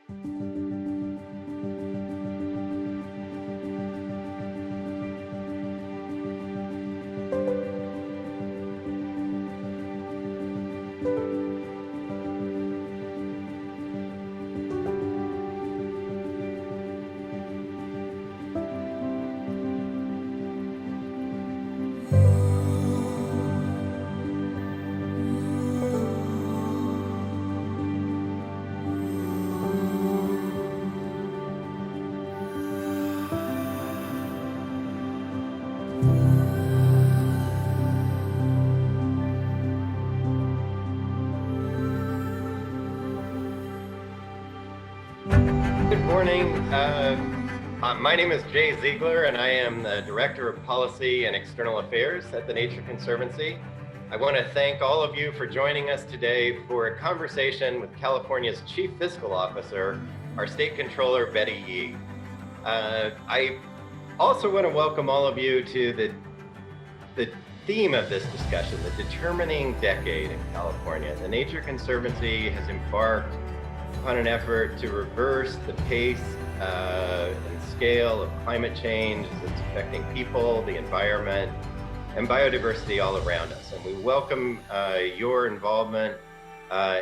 Good morning. My name is Jay Ziegler, and I am the Director of Policy and External Affairs at the Nature Conservancy. I want to thank all of you for joining us today for a conversation with California's Chief Fiscal Officer, our State Controller, Betty Yee. I also want to welcome all of you to the theme of this discussion, the determining decade in California. The Nature Conservancy has embarked on an effort to reverse the pace and scale of climate change as it's affecting people, the environment, and biodiversity all around us. And we welcome your involvement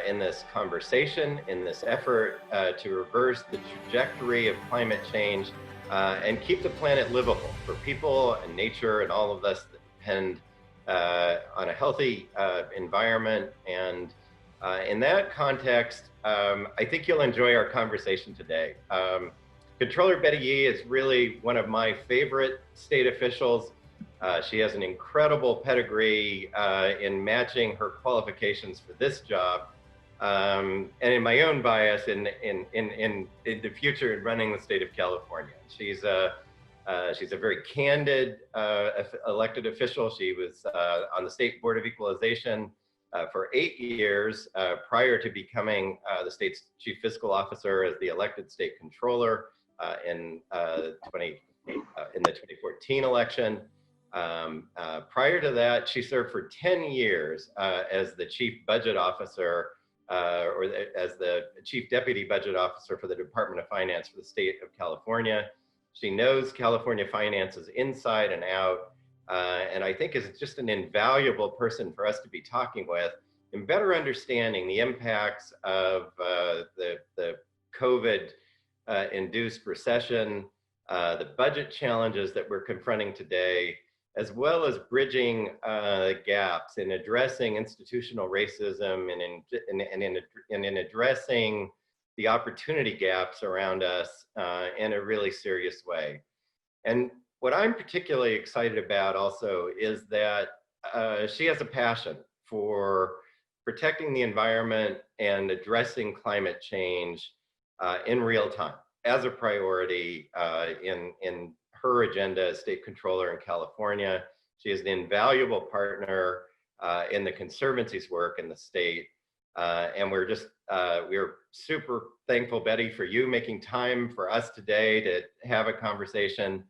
in this conversation, in this effort to reverse the trajectory of climate change and keep the planet livable for people and nature and all of us that depend on a healthy environment. And in that context, I think you'll enjoy our conversation today. Controller Betty Yee is really one of my favorite state officials. She has an incredible pedigree in matching her qualifications for this job, and in my own bias in the future in running the state of California. She's a very candid elected official. She was on the State Board of Equalization for 8 years prior to becoming the state's chief fiscal officer as the elected state controller in the 2014 election. Prior to that, she served for 10 years as the chief budget officer as the chief deputy budget officer for the Department of Finance for the state of California. She knows California finances inside and out. And I think is just an invaluable person for us to be talking with in better understanding the impacts of the COVID-induced recession, the budget challenges that we're confronting today, as well as bridging gaps in addressing institutional racism and in addressing the opportunity gaps around us in a really serious way. And what I'm particularly excited about also is that she has a passion for protecting the environment and addressing climate change in real time as a priority in her agenda as state controller in California. She is an invaluable partner in the Conservancy's work in the state. And we're super thankful, Betty, for you making time for us today to have a conversation.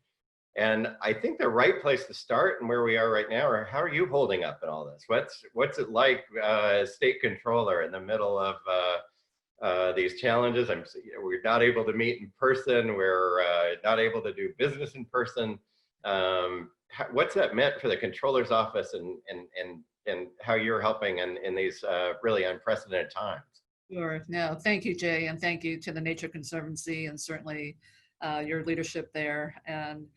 And I think the right place to start and where we are right now, how are you holding up in all this? What's it like as state controller in the middle of these challenges? We're not able to meet in person. We're not able to do business in person. What's that meant for the controller's office and how you're helping in these really unprecedented times? Sure. No, thank you, Jay, and thank you to the Nature Conservancy and certainly your leadership there. And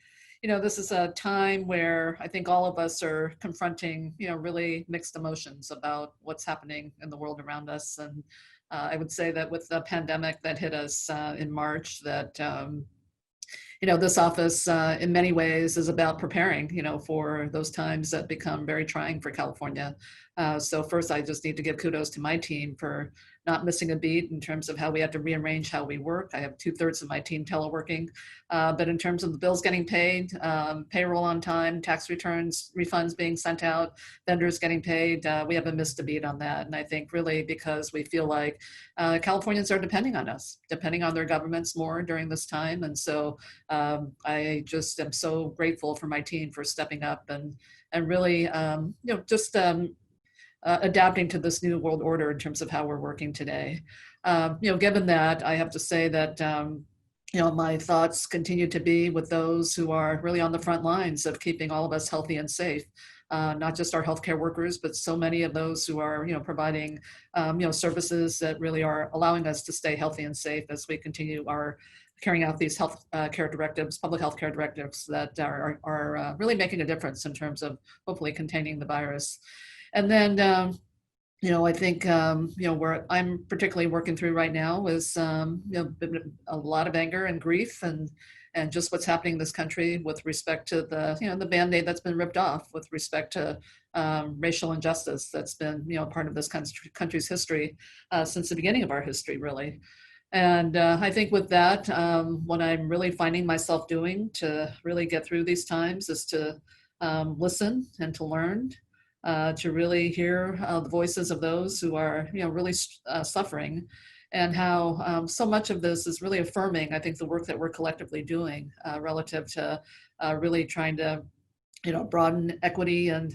this is a time where I think all of us are confronting, really mixed emotions about what's happening in the world around us. And I would say that with the pandemic that hit us in March, that this office in many ways is about preparing, for those times that become very trying for California. So first, I just need to give kudos to my team for not missing a beat in terms of how we had to rearrange how we work. I have 2/3 of my team teleworking, but in terms of the bills getting paid, payroll on time, tax returns, refunds being sent out, vendors getting paid, we haven't missed a beat on that. And I think really because we feel like Californians are depending on us, depending on their governments more during this time. And so I just am so grateful for my team for stepping up and really, adapting to this new world order in terms of how we're working today. Given that, I have to say that my thoughts continue to be with those who are really on the front lines of keeping all of us healthy and safe. Not just our healthcare workers, but so many of those who are, providing, services that really are allowing us to stay healthy and safe as we continue our carrying out these health care directives, public health care directives that are really making a difference in terms of hopefully containing the virus. And then, I think, where I'm particularly working through right now is, a lot of anger and grief and just what's happening in this country with respect to the Band-Aid that's been ripped off with respect to racial injustice that's been, part of this country's history since the beginning of our history, really. And I think with that, what I'm really finding myself doing to really get through these times is to listen and to learn, to really hear the voices of those who are, really suffering, and how so much of this is really affirming, I think, the work that we're collectively doing relative to really trying to, broaden equity and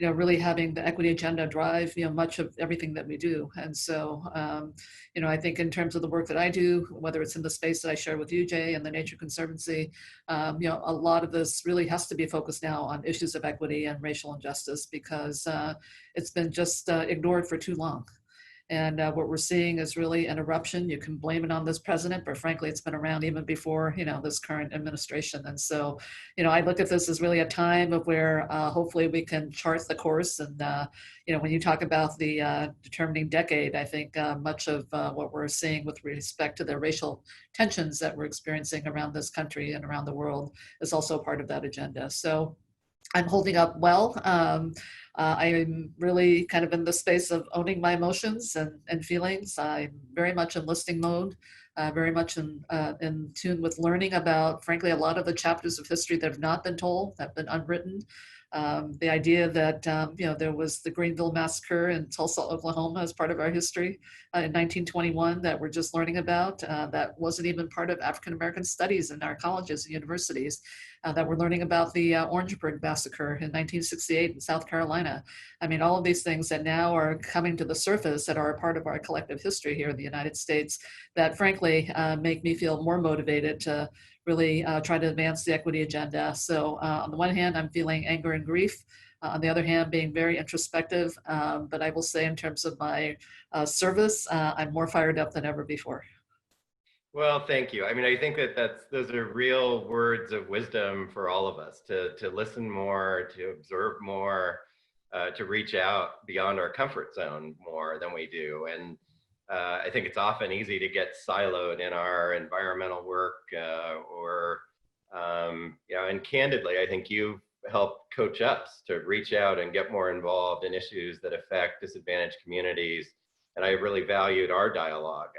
really having the equity agenda drive, much of everything that we do. And so, I think in terms of the work that I do, whether it's in the space that I share with you, Jay, and the Nature Conservancy, a lot of this really has to be focused now on issues of equity and racial injustice because it's been just ignored for too long. And what we're seeing is really an eruption. You can blame it on this president, but frankly, it's been around even before, this current administration. And so, I look at this as really a time of where hopefully we can chart the course. And, when you talk about the determining decade, I think much of what we're seeing with respect to the racial tensions that we're experiencing around this country and around the world is also part of that agenda. So I'm holding up well. I'm really kind of in the space of owning my emotions and feelings. I'm very much in listening mode, very much in tune with learning about, frankly, a lot of the chapters of history that have not been told, that have been unwritten. The idea that, there was the Greenville Massacre in Tulsa, Oklahoma as part of our history in 1921 that we're just learning about, that wasn't even part of African-American studies in our colleges and universities, that we're learning about the Orangeburg Massacre in 1968 in South Carolina. I mean, all of these things that now are coming to the surface that are a part of our collective history here in the United States that frankly make me feel more motivated to really try to advance the equity agenda. So on the one hand, I'm feeling anger and grief. On the other hand, being very introspective. But I will say in terms of my service, I'm more fired up than ever before. Well, thank you. I mean, I think that those are real words of wisdom for all of us to listen more, to observe more, to reach out beyond our comfort zone more than we do. And I think it's often easy to get siloed in our environmental work and candidly, I think you've helped coach us to reach out and get more involved in issues that affect disadvantaged communities. And I really valued our dialogue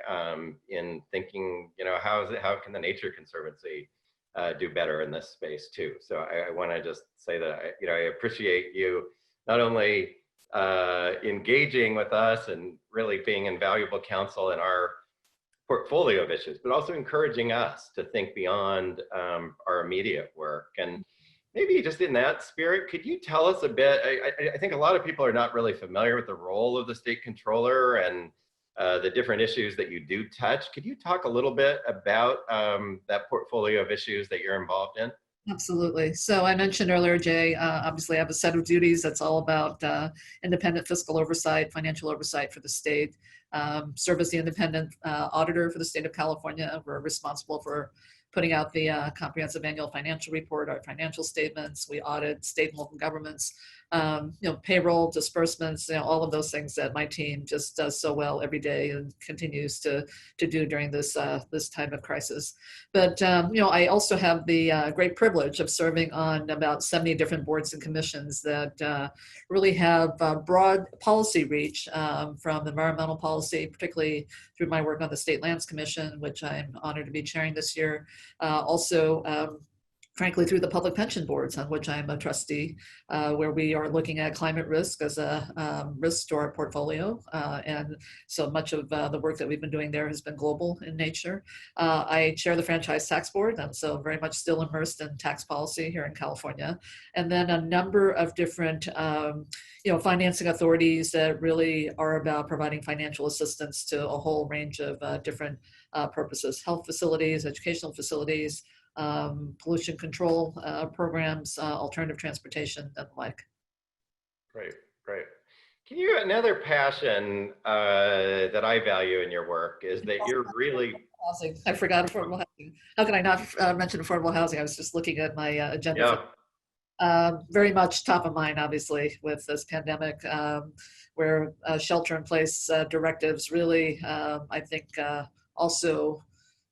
in thinking, how can the Nature Conservancy do better in this space too? So I want to just say that, I appreciate you not only engaging with us and really being invaluable counsel in our portfolio of issues, but also encouraging us to think beyond our immediate work. And maybe just in that spirit, could you tell us a bit, I think a lot of people are not really familiar with the role of the state controller and the different issues that you do touch. Could you talk a little bit about that portfolio of issues that you're involved in? Absolutely. So I mentioned earlier, Jay, obviously I have a set of duties that's all about independent fiscal oversight, financial oversight for the state. Serve as the independent auditor for the state of California. We're responsible for putting out the comprehensive annual financial report, our financial statements. We audit state and local governments, payroll, disbursements, all of those things that my team just does so well every day and continues to do during this this time of crisis. But I also have the great privilege of serving on about 70 different boards and commissions that really have broad policy reach from environmental policy, particularly through my work on the State Lands Commission, which I'm honored to be chairing this year. Also frankly, through the public pension boards, on which I am a trustee, where we are looking at climate risk as a risk to our portfolio. And so much of the work that we've been doing there has been global in nature. I chair the franchise tax board, and so very much still immersed in tax policy here in California. And then a number of different financing authorities that really are about providing financial assistance to a whole range of different purposes: health facilities, educational facilities, pollution control programs, alternative transportation, and the like. Great, great. Another passion that I value in your work is that you're really. Housing. I forgot affordable housing. How can I not mention affordable housing? I was just looking at my agenda. Yeah. Very much top of mind, obviously, with this pandemic, where shelter-in-place directives really, I think, also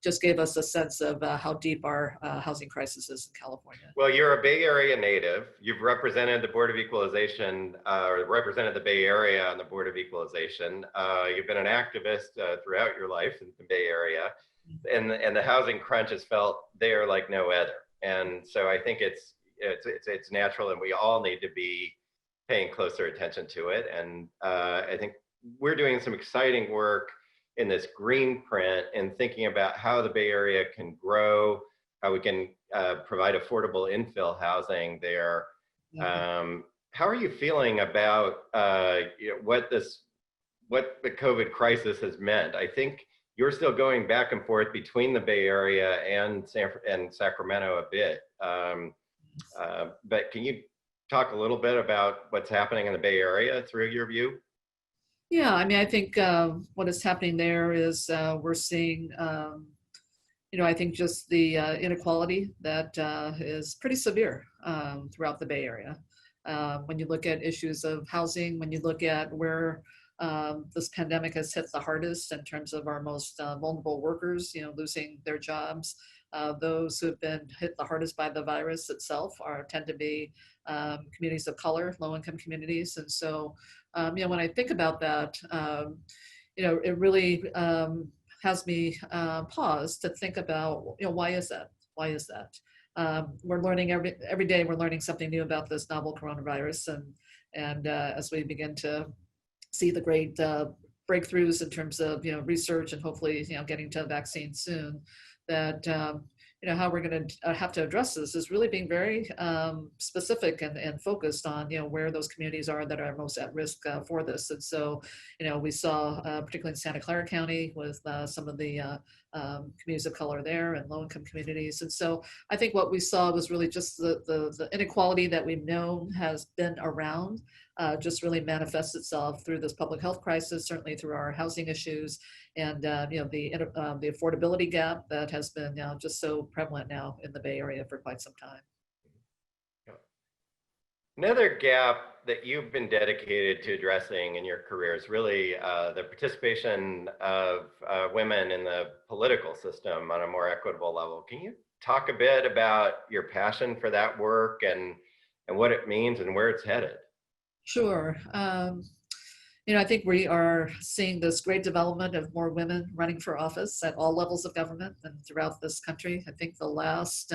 just gave us a sense of how deep our housing crisis is in California. Well, you're a Bay Area native. You've represented the Board of Equalization, or represented the Bay Area on the Board of Equalization. You've been an activist throughout your life in the Bay Area, and the housing crunch has felt there like no other. And so I think it's natural, and we all need to be paying closer attention to it. And I think we're doing some exciting work in this green print and thinking about how the Bay Area can grow, how we can provide affordable infill housing there. How are you feeling about what the COVID crisis has meant? I think you're still going back and forth between the Bay Area and Sacramento a bit. But can you talk a little bit about what's happening in the Bay Area through your view? Yeah, I mean, I think what is happening there is we're seeing, I think just the inequality that is pretty severe throughout the Bay Area. When you look at issues of housing, when you look at where this pandemic has hit the hardest in terms of our most vulnerable workers, losing their jobs. Those who have been hit the hardest by the virus itself tend to be communities of color, low-income communities. And so, when I think about that, it really has me pause to think about, why is that? Why is that? We're learning every day. We're learning something new about this novel coronavirus, and as we begin to see the great breakthroughs in terms of research and hopefully getting to a vaccine soon, that how we're going to have to address this is really being very specific and focused on where those communities are that are most at risk for this. And so we saw particularly in Santa Clara County with some of the communities of color there and low-income communities. And so I think what we saw was really just the inequality that we've known has been around, just really manifests itself through this public health crisis, certainly through our housing issues, and the affordability gap that has been just so prevalent now in the Bay Area for quite some time. Another gap that you've been dedicated to addressing in your career is really the participation of women in the political system on a more equitable level. Can you talk a bit about your passion for that work and what it means and where it's headed? Sure. I think we are seeing this great development of more women running for office at all levels of government and throughout this country. I think the last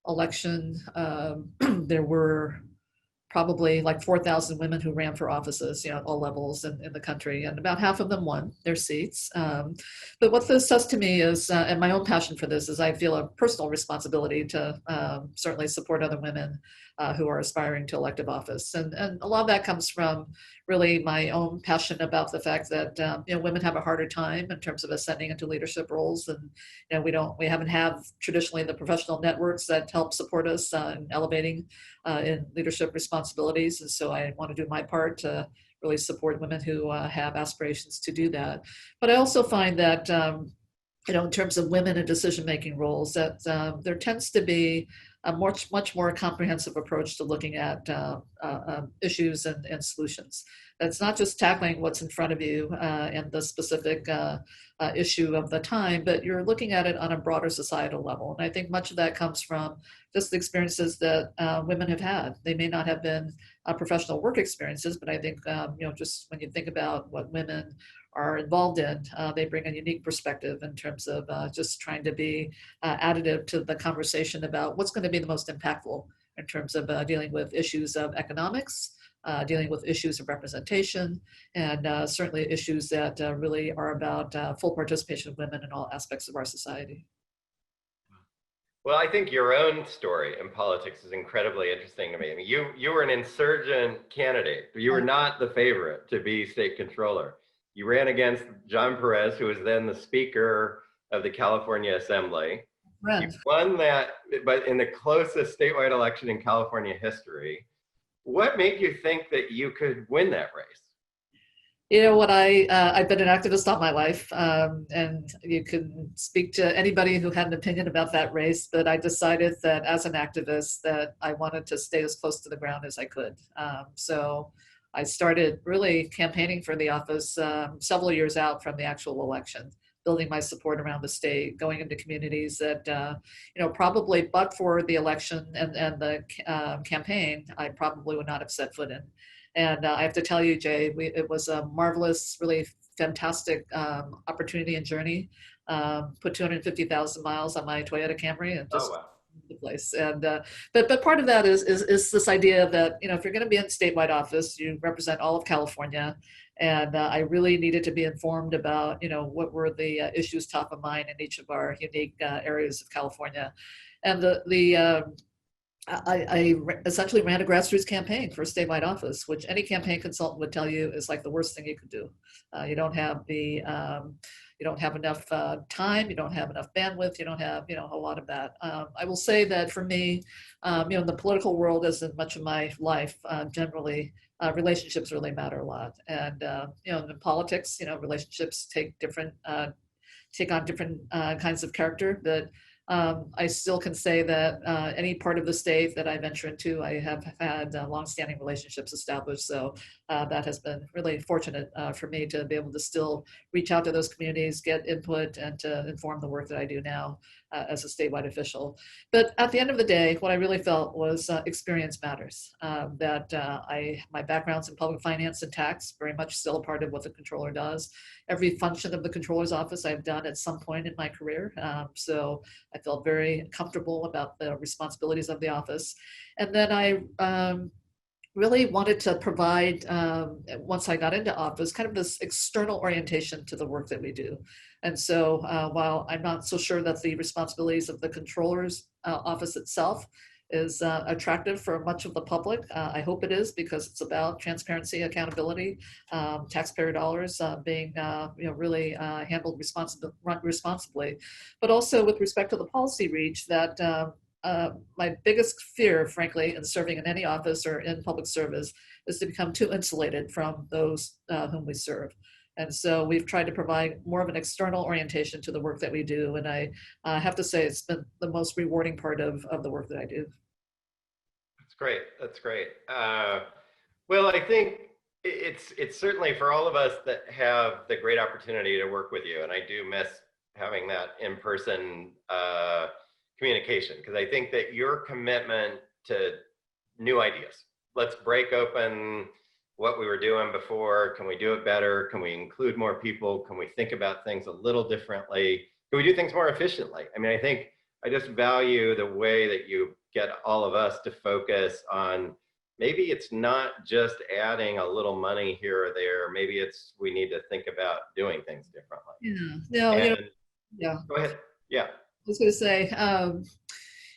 election, there were probably like 4,000 women who ran for offices, at all levels in the country, and about half of them won their seats. But what this says to me is, and my own passion for this is, I feel a personal responsibility to certainly support other women who are aspiring to elective office. And a lot of that comes from really my own passion about the fact that women have a harder time in terms of ascending into leadership roles, and we haven't had traditionally the professional networks that help support us in elevating in leadership responsibilities. And so I want to do my part to really support women who have aspirations to do that. But I also find that in terms of women in decision-making roles, that there tends to be a much more comprehensive approach to looking at issues and solutions. It's not just tackling what's in front of you and the specific issue of the time, but you're looking at it on a broader societal level. And I think much of that comes from just the experiences that women have had. They may not have been professional work experiences, but I think just when you think about what women are involved in. They bring a unique perspective in terms of just trying to be additive to the conversation about what's going to be the most impactful in terms of dealing with issues of economics, dealing with issues of representation, and certainly issues that really are about full participation of women in all aspects of our society. Well, I think your own story in politics is incredibly interesting to me. I mean, you were an insurgent candidate. You were not the favorite to be state controller. You ran against John Perez, who was then the Speaker of the California Assembly. Right. You won that, but in the closest statewide election in California history. What made you think that you could win that race? You know what, I've been an activist all my life, and you can speak to anybody who had an opinion about that race, but I decided that as an activist that I wanted to stay as close to the ground as I could. So I started really campaigning for the office several years out from the actual election, building my support around the state, going into communities that, probably but for the election and the campaign, I probably would not have set foot in. And I have to tell you, Jay, it was a marvelous, really fantastic opportunity and journey. Put 250,000 miles on my Toyota Camry and just the place. And but part of that is this idea that if you're going to be in statewide office, you represent all of California, and I really needed to be informed about what were the issues top of mind in each of our unique areas of California, and I essentially ran a grassroots campaign for a statewide office, which any campaign consultant would tell you is like the worst thing you could do. You don't have enough time, you don't have enough bandwidth, you don't have a lot of that. I will say that for me, in the political world, as in much of my life, generally relationships really matter a lot. And in politics, relationships take on different kinds of character. But I still can say that any part of the state that I venture into, I have had longstanding relationships established. So that has been really fortunate for me to be able to still reach out to those communities, get input, and to inform the work that I do now as a statewide official. But at the end of the day, what I really felt was experience matters. My background's in public finance and tax, very much still a part of what the controller does. Every function of the controller's office I've done at some point in my career. So I felt very comfortable about the responsibilities of the office. And then I really wanted to provide, once I got into office, kind of this external orientation to the work that we do. And so while I'm not so sure that the responsibilities of the controller's office itself is attractive for much of the public, I hope it is, because it's about transparency, accountability, taxpayer dollars being really handled responsibly, but also with respect to the policy reach that my biggest fear, frankly, in serving in any office or in public service is to become too insulated from those whom we serve. And so we've tried to provide more of an external orientation to the work that we do. And I have to say it's been the most rewarding part of the work that I do. That's great. That's great. Well, I think it's certainly for all of us that have the great opportunity to work with you. And I do miss having that in-person communication, because I think that your commitment to new ideas, let's break open what we were doing before. Can we do it better? Can we include more people? Can we think about things a little differently? Can we do things more efficiently? I mean, I think I just value the way that you get all of us to focus on, maybe it's not just adding a little money here or there. Maybe it's, we need to think about doing things differently. Yeah. No, yeah. Go ahead. Yeah. I was going to say,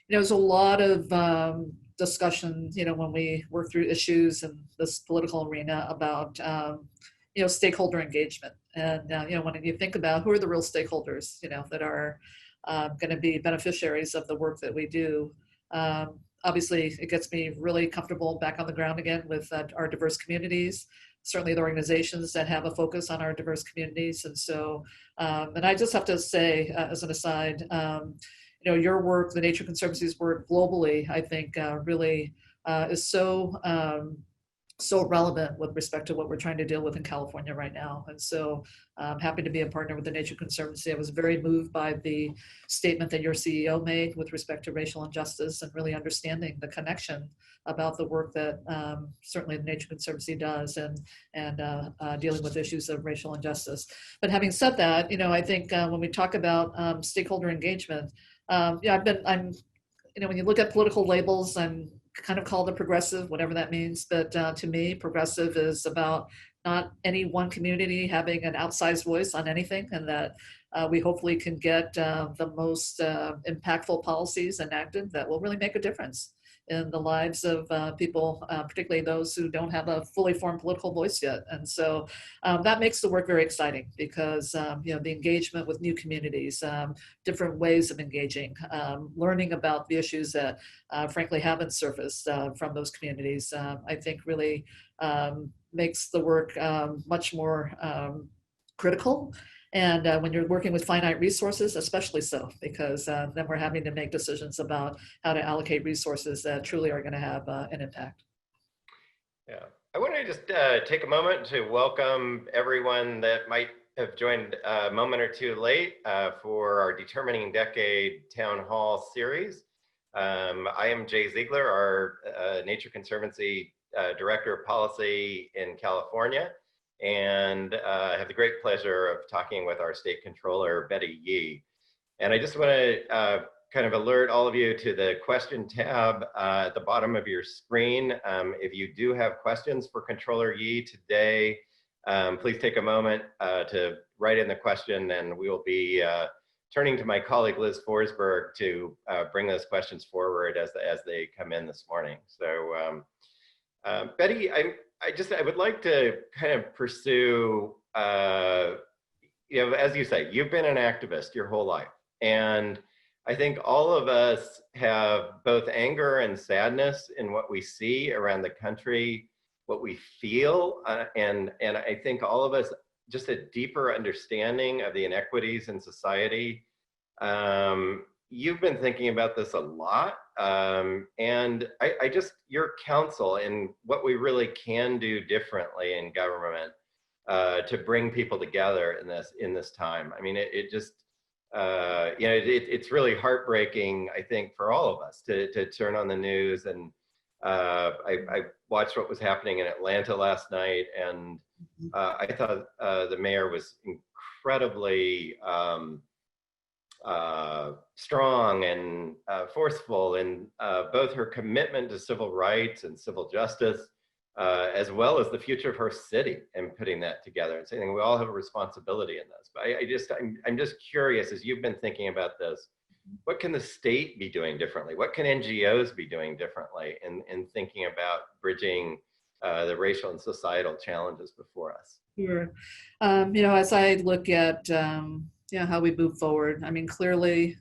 there's a lot of discussion, when we work through issues in this political arena about, stakeholder engagement. And, when you think about who are the real stakeholders, that are going to be beneficiaries of the work that we do, obviously it gets me really comfortable back on the ground again with our diverse communities, certainly the organizations that have a focus on our diverse communities. And so, and I just have to say, as an aside, your work, the Nature Conservancy's work globally, I think really is so so relevant with respect to what we're trying to deal with in California right now. And so I'm happy to be a partner with the Nature Conservancy. I was very moved by the statement that your CEO made with respect to racial injustice and really understanding the connection about the work that certainly the Nature Conservancy does and dealing with issues of racial injustice. But having said that, I think when we talk about stakeholder engagement, when you look at political labels, I'm kind of called a progressive, whatever that means. But to me, progressive is about not any one community having an outsized voice on anything, and that we hopefully can get the most impactful policies enacted that will really make a difference in the lives of people, particularly those who don't have a fully formed political voice yet. And so that makes the work very exciting because, the engagement with new communities, different ways of engaging, learning about the issues that frankly haven't surfaced from those communities, I think really makes the work much more critical. And when you're working with finite resources, especially so, because then we're having to make decisions about how to allocate resources that truly are going to have an impact. Yeah, I want to just take a moment to welcome everyone that might have joined a moment or two late for our Determining Decade Town Hall series. I am Jay Ziegler, our Nature Conservancy Director of Policy in California, and I have the great pleasure of talking with our State Controller, Betty Yee. And I just want to kind of alert all of you to the question tab at the bottom of your screen. If you do have questions for Controller Yee today, please take a moment to write in the question, and we will be turning to my colleague Liz Forsberg to bring those questions forward as they come in this morning. So Betty, I would like to kind of pursue, as you say, you've been an activist your whole life. And I think all of us have both anger and sadness in what we see around the country, what we feel, and I think all of us just a deeper understanding of the inequities in society. You've been thinking about this a lot, and I just, your counsel and what we really can do differently in government to bring people together in this time. I mean, it's really heartbreaking, I think, for all of us to turn on the news. And I watched what was happening in Atlanta last night, and I thought the mayor was incredibly strong and forceful in both her commitment to civil rights and civil justice, as well as the future of her city, and putting that together and saying we all have a responsibility in this. But I'm just curious, as you've been thinking about this, what can the state be doing differently? What can NGOs be doing differently in thinking about bridging the racial and societal challenges before us? Sure. As I look at how we move forward, I mean, clearly,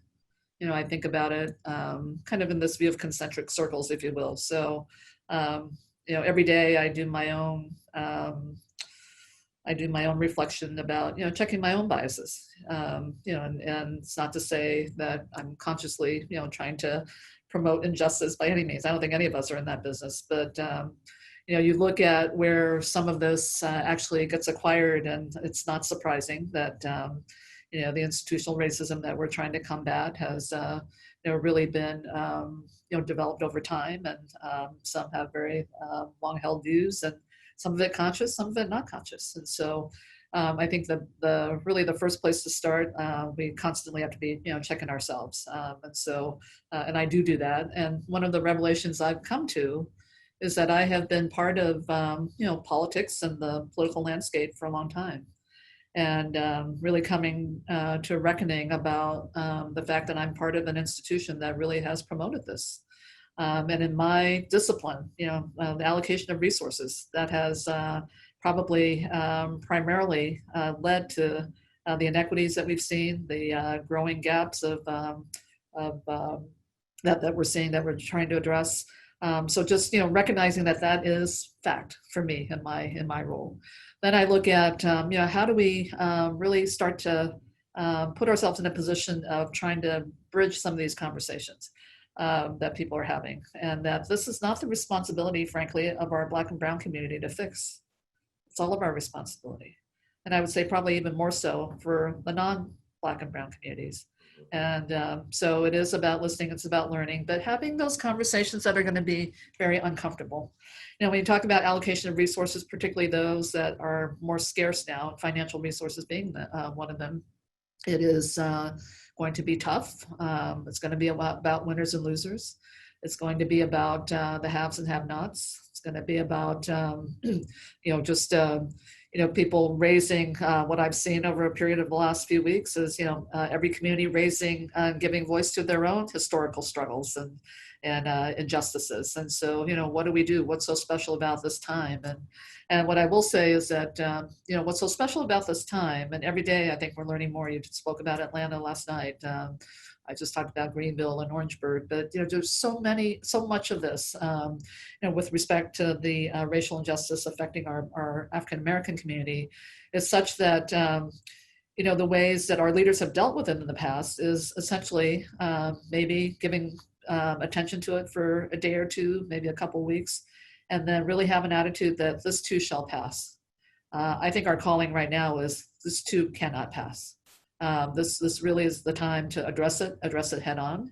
I think about it kind of in this view of concentric circles, if you will. So, every day I do my own reflection about, checking my own biases, and it's not to say that I'm consciously, trying to promote injustice by any means. I don't think any of us are in that business, but, you look at where some of this actually gets acquired, and it's not surprising that, the institutional racism that we're trying to combat has, really been, developed over time, and some have very long-held views, and some of it conscious, some of it not conscious. And so I think the first place to start, we constantly have to be, checking ourselves. And I do that. And one of the revelations I've come to is that I have been part of, politics and the political landscape for a long time. And really coming to a reckoning about the fact that I'm part of an institution that really has promoted this. And in my discipline, the allocation of resources, that has probably primarily led to the inequities that we've seen, the growing gaps that we're seeing, that we're trying to address. So just recognizing that is fact for me in my role. Then I look at how do we really start to put ourselves in a position of trying to bridge some of these conversations. that people are having, and that this is not the responsibility, frankly, of our Black and Brown community to fix. It's all of our responsibility. And I would say probably even more so for the non-Black and Brown communities. And so it is about listening, it's about learning, but having those conversations that are going to be very uncomfortable. You know, when you talk about allocation of resources, particularly those that are more scarce now, financial resources being one of them, it is going to be tough. It's going to be about winners and losers. It's going to be about the haves and have-nots. It's going to be about, just, people raising what I've seen over a period of the last few weeks is, every community raising and giving voice to their own historical struggles and injustices. And so, what do we do? What's so special about this time? And what I will say is that, what's so special about this time, and every day I think we're learning more. You spoke about Atlanta last night. I just talked about Greenville and Orangeburg, but there's so much of this, with respect to the racial injustice affecting our African American community, is such that the ways that our leaders have dealt with it in the past is essentially maybe giving attention to it for a day or two, maybe a couple weeks, and then really have an attitude that this too shall pass. I think our calling right now is this too cannot pass. This really is the time to address it head on.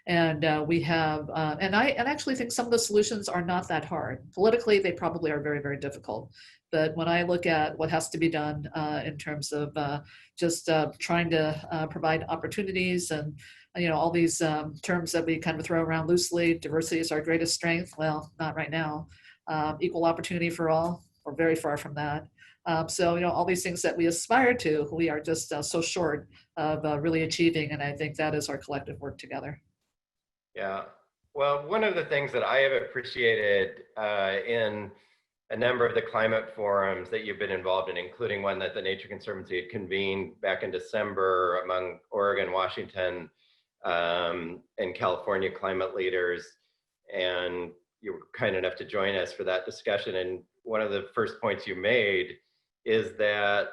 And we have, and I actually think some of the solutions are not that hard. Politically, they probably are very, very difficult. But when I look at what has to be done in terms of just trying to provide opportunities and all these terms that we kind of throw around loosely, diversity is our greatest strength. Well, not right now. Equal opportunity for all, we're very far from that. So, all these things that we aspire to, we are just so short of really achieving. And I think that is our collective work together. Yeah. Well, one of the things that I have appreciated in a number of the climate forums that you've been involved in, including one that the Nature Conservancy had convened back in December among Oregon, Washington, and California climate leaders, and you were kind enough to join us for that discussion. And one of the first points you made is that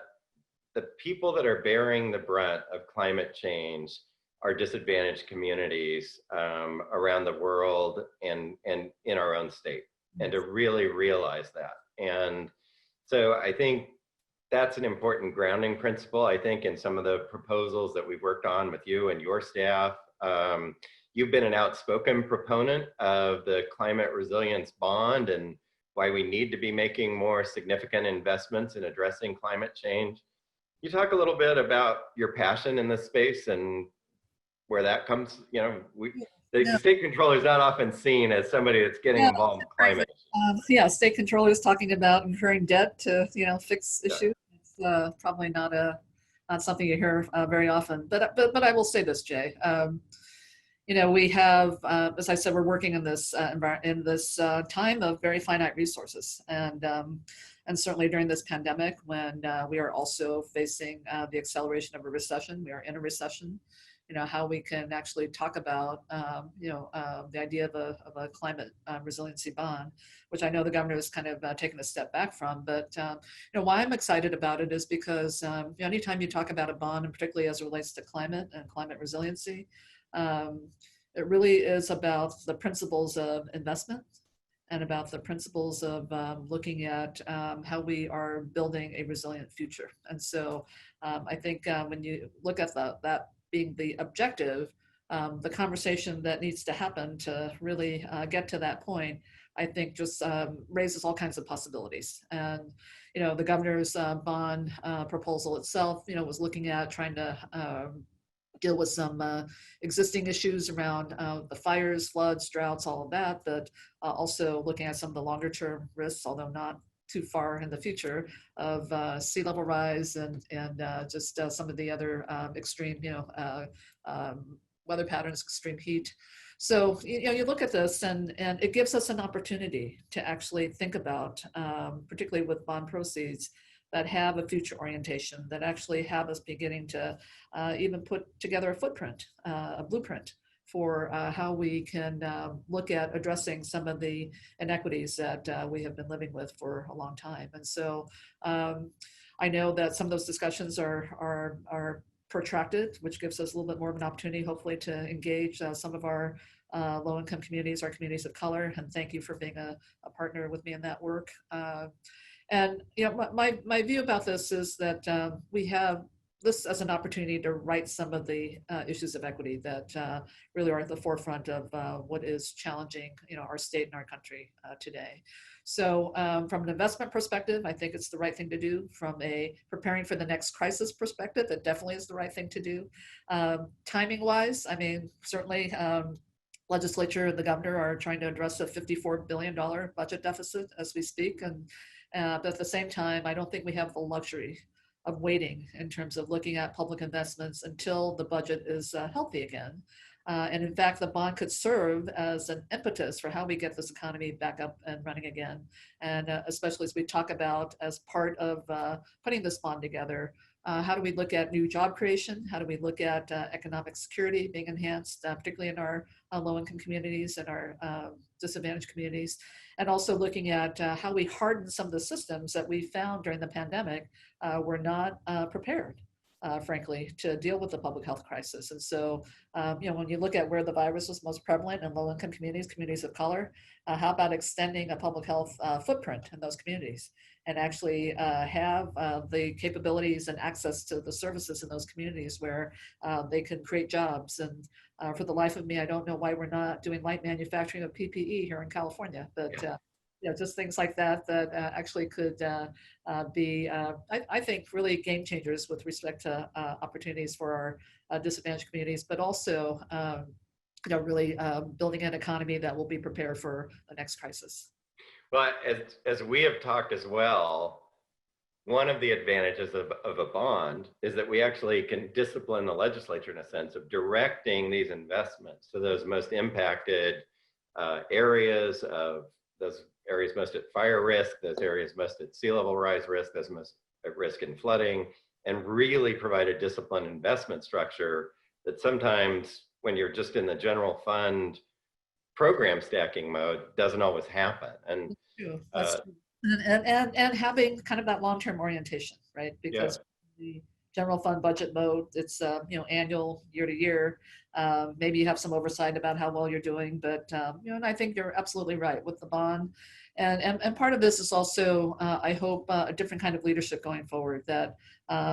the people that are bearing the brunt of climate change are disadvantaged communities around the world and in our own state, and to really realize that. And so I think that's an important grounding principle. I think in some of the proposals that we've worked on with you and your staff, you've been an outspoken proponent of the climate resilience bond and why we need to be making more significant investments in addressing climate change. Can you talk a little bit about your passion in this space and where that comes? The state controller is not often seen as somebody that's getting involved in climate. State controllers talking about incurring debt to fix issues. It's probably not something you hear very often. But I will say this, Jay. We have, as I said, we're working in this time of very finite resources, and certainly during this pandemic, when we are also facing the acceleration of a recession. We are in a recession. How we can actually talk about, the idea of a climate resiliency bond, which I know the governor has kind of taken a step back from. But, why I'm excited about it is because anytime you talk about a bond, and particularly as it relates to climate and climate resiliency, it really is about the principles of investment and about the principles of looking at how we are building a resilient future. And so I think when you look at that being the objective, the conversation that needs to happen to really get to that point, I think just raises all kinds of possibilities. And, the governor's bond proposal itself, was looking at trying to deal with some existing issues around the fires, floods, droughts, all of that, but also looking at some of the longer term risks, although not too far in the future, of sea level rise and just some of the other extreme, weather patterns, extreme heat. So, you look at this and it gives us an opportunity to actually think about, particularly with bond proceeds, that have a future orientation, that actually have us beginning to even put together a footprint, a blueprint for how we can look at addressing some of the inequities that we have been living with for a long time. And so I know that some of those discussions are protracted, which gives us a little bit more of an opportunity, hopefully, to engage some of our low-income communities, our communities of color. And thank you for being a partner with me in that work. And my view about this is that we have this as an opportunity to right some of the issues of equity that really are at the forefront of what is challenging, our state and our country today. So from an investment perspective, I think it's the right thing to do. From a preparing for the next crisis perspective, it definitely is the right thing to do. Timing wise, I mean, certainly legislature and the governor are trying to address a $54 billion budget deficit as we speak. But at the same time, I don't think we have the luxury of waiting in terms of looking at public investments until the budget is healthy again. And in fact, the bond could serve as an impetus for how we get this economy back up and running again. And especially as we talk about as part of putting this bond together, how do we look at new job creation? How do we look at economic security being enhanced, particularly in our low-income communities and our disadvantaged communities? And also looking at how we harden some of the systems that we found during the pandemic were not prepared, frankly, to deal with the public health crisis. And so, when you look at where the virus was most prevalent in low-income communities, communities of color, how about extending a public health footprint in those communities and actually have the capabilities and access to the services in those communities where they can create jobs. And for the life of me, I don't know why we're not doing light manufacturing of PPE here in California, but just things like that actually could be, I think, really game changers with respect to opportunities for our disadvantaged communities, but also, really building an economy that will be prepared for the next crisis. Well, as we have talked as well, one of the advantages of a bond is that we actually can discipline the legislature in a sense of directing these investments to those most impacted areas, of those areas most at fire risk, those areas most at sea level rise risk, those most at risk in flooding, and really provide a disciplined investment structure that sometimes when you're just in the general fund program stacking mode doesn't always happen. And that's true. And having kind of that long-term orientation, right? Because the general fund budget mode, it's annual, year to year. Maybe you have some oversight about how well you're doing, but and I think you're absolutely right with the bond. And part of this is also, I hope, a different kind of leadership going forward. That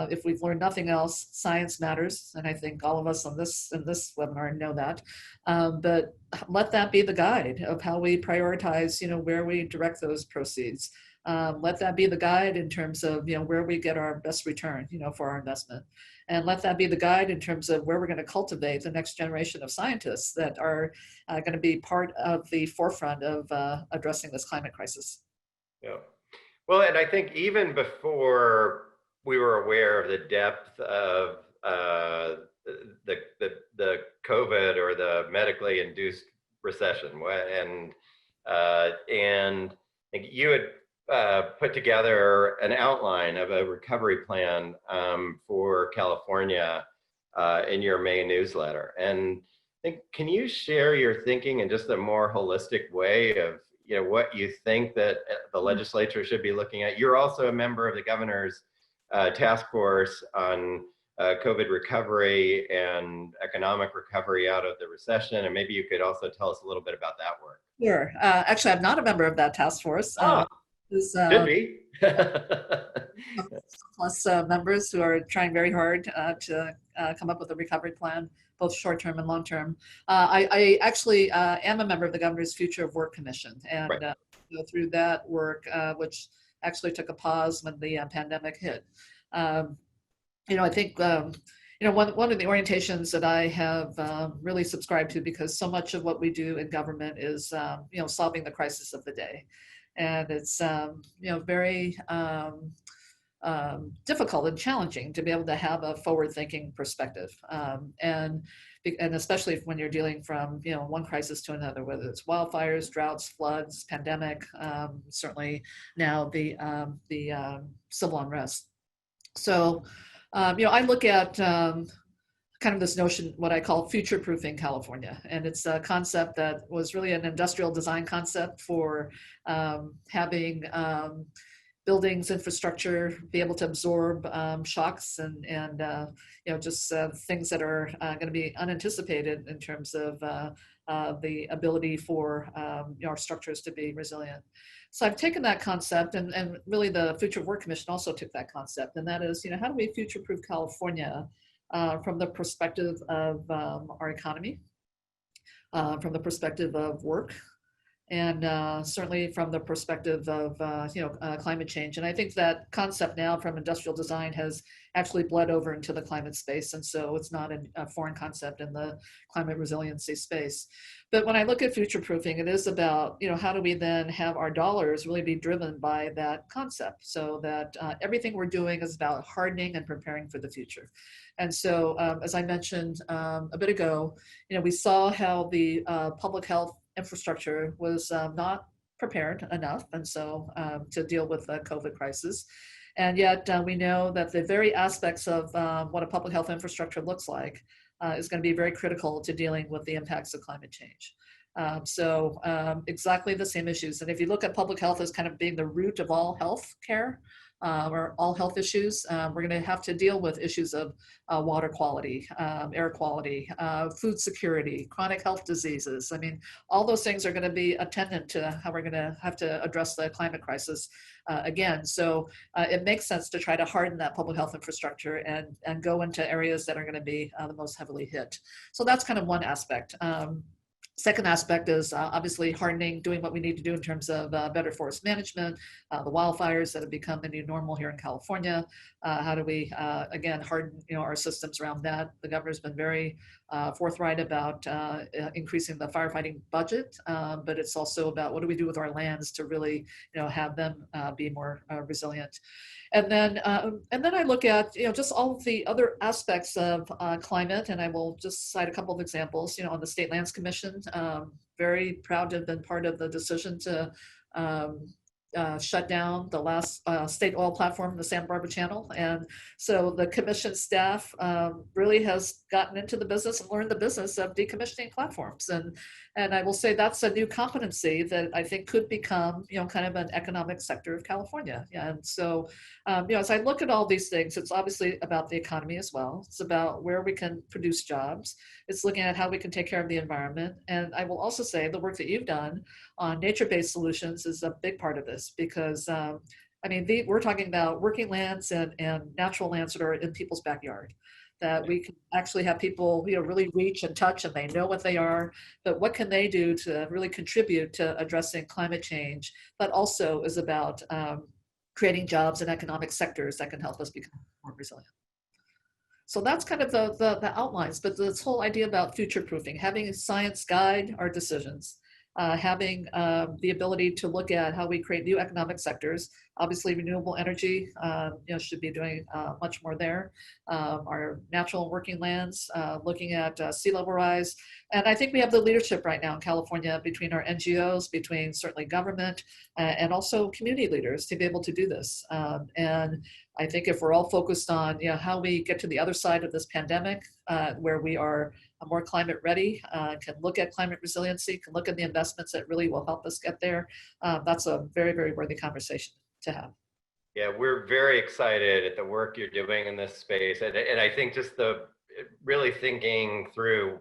if we've learned nothing else, science matters, and I think all of us in this webinar know that. But let that be the guide of how we prioritize, where we direct those proceeds. Let that be the guide in terms of where we get our best return, for our investment, and let that be the guide in terms of where we're going to cultivate the next generation of scientists that are going to be part of the forefront of addressing this climate crisis. Yeah, well, and I think even before we were aware of the depth of the COVID or the medically induced recession, and you had put together an outline of a recovery plan for California in your May newsletter. And can you share your thinking in just a more holistic way of what you think that the legislature should be looking at? You're also a member of the governor's task force on COVID recovery and economic recovery out of the recession, and maybe you could also tell us a little bit about that work. Sure. Actually, I'm not a member of that task force. Should be. Plus members who are trying very hard to come up with a recovery plan, both short-term and long-term. I actually am a member of the Governor's Future of Work Commission, and through that work, which actually took a pause when the pandemic hit. I think one of the orientations that I have really subscribed to, because so much of what we do in government is solving the crisis of the day. And it's very difficult and challenging to be able to have a forward-thinking perspective, and especially when you're dealing from one crisis to another, whether it's wildfires, droughts, floods, pandemic, certainly now the civil unrest. So I look at kind of this notion, what I call future-proofing California. And it's a concept that was really an industrial design concept for having buildings, infrastructure, be able to absorb shocks and just things that are going to be unanticipated in terms of the ability for our structures to be resilient. So I've taken that concept, and really the Future of Work Commission also took that concept, and that is, how do we future-proof California from the perspective of our economy, from the perspective of work, and certainly from the perspective of climate change. And I think that concept now from industrial design has actually bled over into the climate space, and so it's not a foreign concept in the climate resiliency space. But when I look at future proofing, it is about how do we then have our dollars really be driven by that concept, so that everything we're doing is about hardening and preparing for the future. And so as I mentioned a bit ago, we saw how the public health infrastructure was not prepared enough, and so to deal with the COVID crisis. And yet we know that the very aspects of what a public health infrastructure looks like is going to be very critical to dealing with the impacts of climate change. Exactly the same issues. And if you look at public health as kind of being the root of all health care, or all health issues, we're going to have to deal with issues of water quality, air quality, food security, chronic health diseases. I mean, all those things are going to be attendant to how we're going to have to address the climate crisis again. So it makes sense to try to harden that public health infrastructure and go into areas that are going to be the most heavily hit. So that's kind of one aspect. Second aspect is obviously hardening, doing what we need to do in terms of better forest management, the wildfires that have become the new normal here in California. How do we, again, harden our systems around that? The governor's been very forthright about increasing the firefighting budget, but it's also about what do we do with our lands to really have them be more resilient. And then I look at just all of the other aspects of climate, and I will just cite a couple of examples. On the State Lands Commission, very proud to have been part of the decision to shut down the last state oil platform in the Santa Barbara Channel. And so the commission staff really has gotten into the business and learned the business of decommissioning platforms. And I will say that's a new competency that I think could become, kind of an economic sector of California. And so, as I look at all these things, it's obviously about the economy as well. It's about where we can produce jobs. It's looking at how we can take care of the environment. And I will also say the work that you've done on nature-based solutions is a big part of this, because we're talking about working lands and natural lands that are in people's backyard, that we can actually have people really reach and touch, and they know what they are, but what can they do to really contribute to addressing climate change, but also is about creating jobs in economic sectors that can help us become more resilient. So that's kind of the outlines, but this whole idea about future proofing, having science guide our decisions, having the ability to look at how we create new economic sectors. Obviously, renewable energy should be doing much more there. Our natural working lands, looking at sea level rise. And I think we have the leadership right now in California between our NGOs, between certainly government, and also community leaders to be able to do this. And I think if we're all focused on how we get to the other side of this pandemic, where we are more climate ready, can look at climate resiliency, can look at the investments that really will help us get there, that's a very, very worthy conversation to have. Yeah, we're very excited at the work you're doing in this space. And I think just the really thinking through,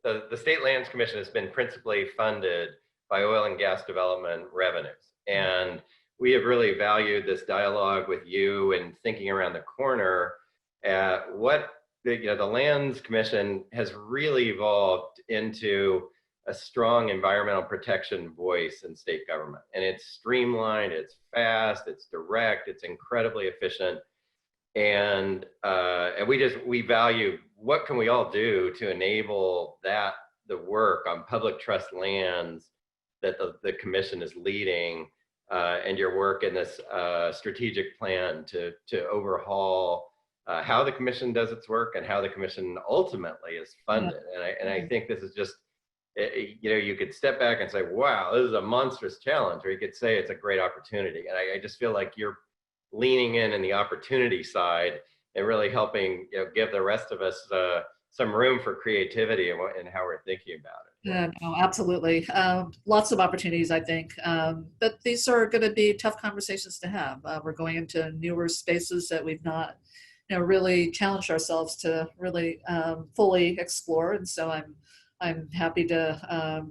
the State Lands Commission has been principally funded by oil and gas development revenues. And we have really valued this dialogue with you and thinking around the corner at what the Lands Commission has really evolved into a strong environmental protection voice in state government. And it's streamlined, it's fast, it's direct, it's incredibly efficient. And we value what can we all do to enable the work on public trust lands that the commission is leading, and your work in this strategic plan to overhaul how the commission does its work and how the commission ultimately is funded. And I think this is just, you could step back and say, wow, this is a monstrous challenge, or you could say it's a great opportunity. And I just feel like you're leaning in the opportunity side and really helping give the rest of us some room for creativity in how we're thinking about it. Yeah, no, absolutely. Lots of opportunities, I think. But these are going to be tough conversations to have. We're going into newer spaces that we've not, really challenged ourselves to really fully explore. And so I'm happy to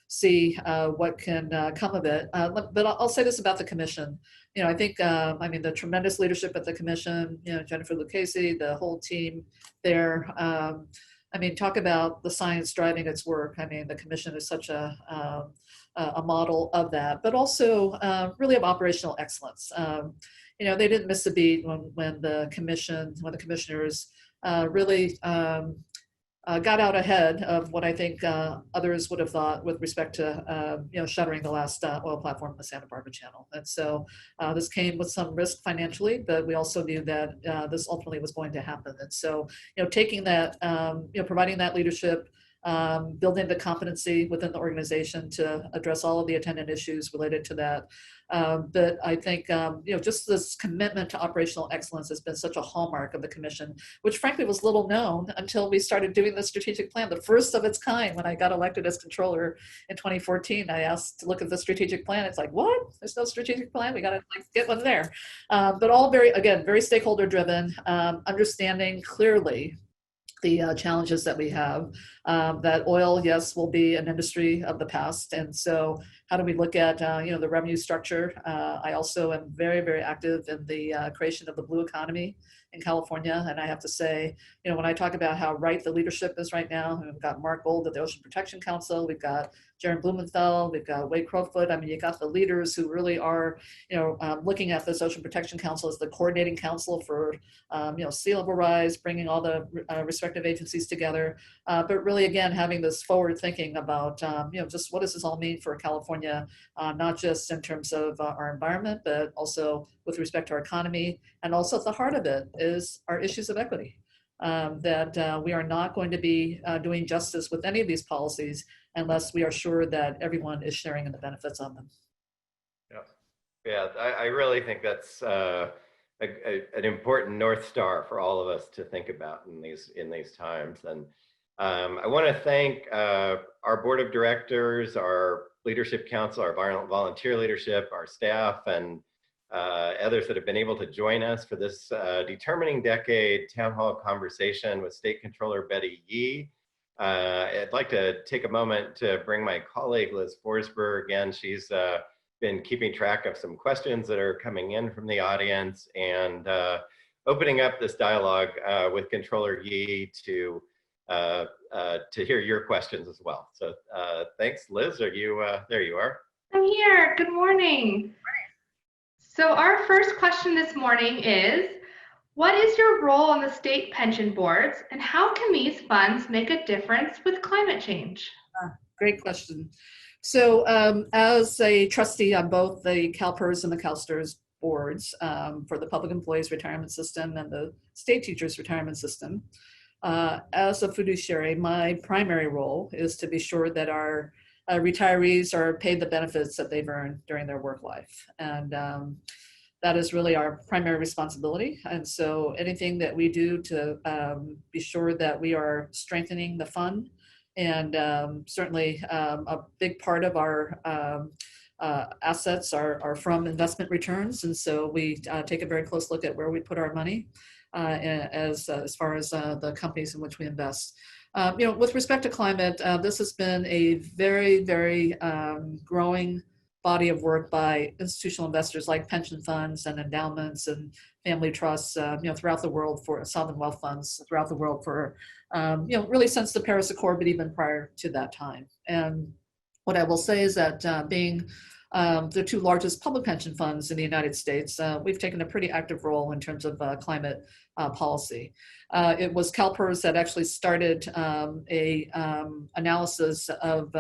see what can come of it. But I'll say this about the commission. I think, the tremendous leadership at the commission, Jennifer Lucchese, the whole team there. Talk about the science driving its work. The commission is such a model of that, but also really of operational excellence. They didn't miss a beat when the commissioners really got out ahead of what I think others would have thought with respect to shuttering the last oil platform in the Santa Barbara Channel. And so this came with some risk financially, but we also knew that this ultimately was going to happen. And so taking that, providing that leadership, building the competency within the organization to address all of the attendant issues related to that. But I think, just this commitment to operational excellence has been such a hallmark of the commission, which frankly was little known until we started doing the strategic plan, the first of its kind. When I got elected as controller in 2014, I asked to look at the strategic plan. It's like, what? There's no strategic plan? We got to get one there. But all very stakeholder driven, understanding clearly the challenges that we have, that oil, yes, will be an industry of the past. And so how do we look at, the revenue structure? I also am very, very active in the creation of the blue economy in California. And I have to say, when I talk about how right the leadership is right now, we've got Mark Gold at the Ocean Protection Council, we've got Jaron Blumenthal, we've got Wade Crowfoot. You got the leaders who really are, looking at this Ocean Protection Council as the coordinating council for, sea level rise, bringing all the respective agencies together. But really, again, having this forward thinking about, just what does this all mean for California, not just in terms of our environment, but also with respect to our economy. And also at the heart of it is our issues of equity. That we are not going to be doing justice with any of these policies unless we are sure that everyone is sharing in the benefits of them. Yeah, I really think that's an important North Star for all of us to think about in these times. And I want to thank our board of directors, our leadership council, our volunteer leadership, our staff, and others that have been able to join us for this Determining Decade Town Hall conversation with State Controller Betty Yee. I'd like to take a moment to bring my colleague Liz Forsberg in. She's been keeping track of some questions that are coming in from the audience and opening up this dialogue with Controller Yee to hear your questions as well. So thanks, Liz. Are you there? You are. I'm here. Good morning. So our first question this morning is, what is your role on the state pension boards, and how can these funds make a difference with climate change? Great question. So as a trustee on both the CalPERS and the CalSTRS boards for the Public Employees Retirement System and the State Teachers Retirement System, as a fiduciary, my primary role is to be sure that our retirees are paid the benefits that they've earned during their work life. And that is really our primary responsibility. And so anything that we do to be sure that we are strengthening the fund, and certainly a big part of our assets are from investment returns. And so we take a very close look at where we put our money as far as the companies in which we invest. With respect to climate, this has been a very, very growing body of work by institutional investors like pension funds and endowments and family trusts, throughout the world, for sovereign wealth funds throughout the world for, really since the Paris Accord, but even prior to that time. And what I will say is that being the two largest public pension funds in the United States, we've taken a pretty active role in terms of climate policy. It was CalPERS that actually started a analysis of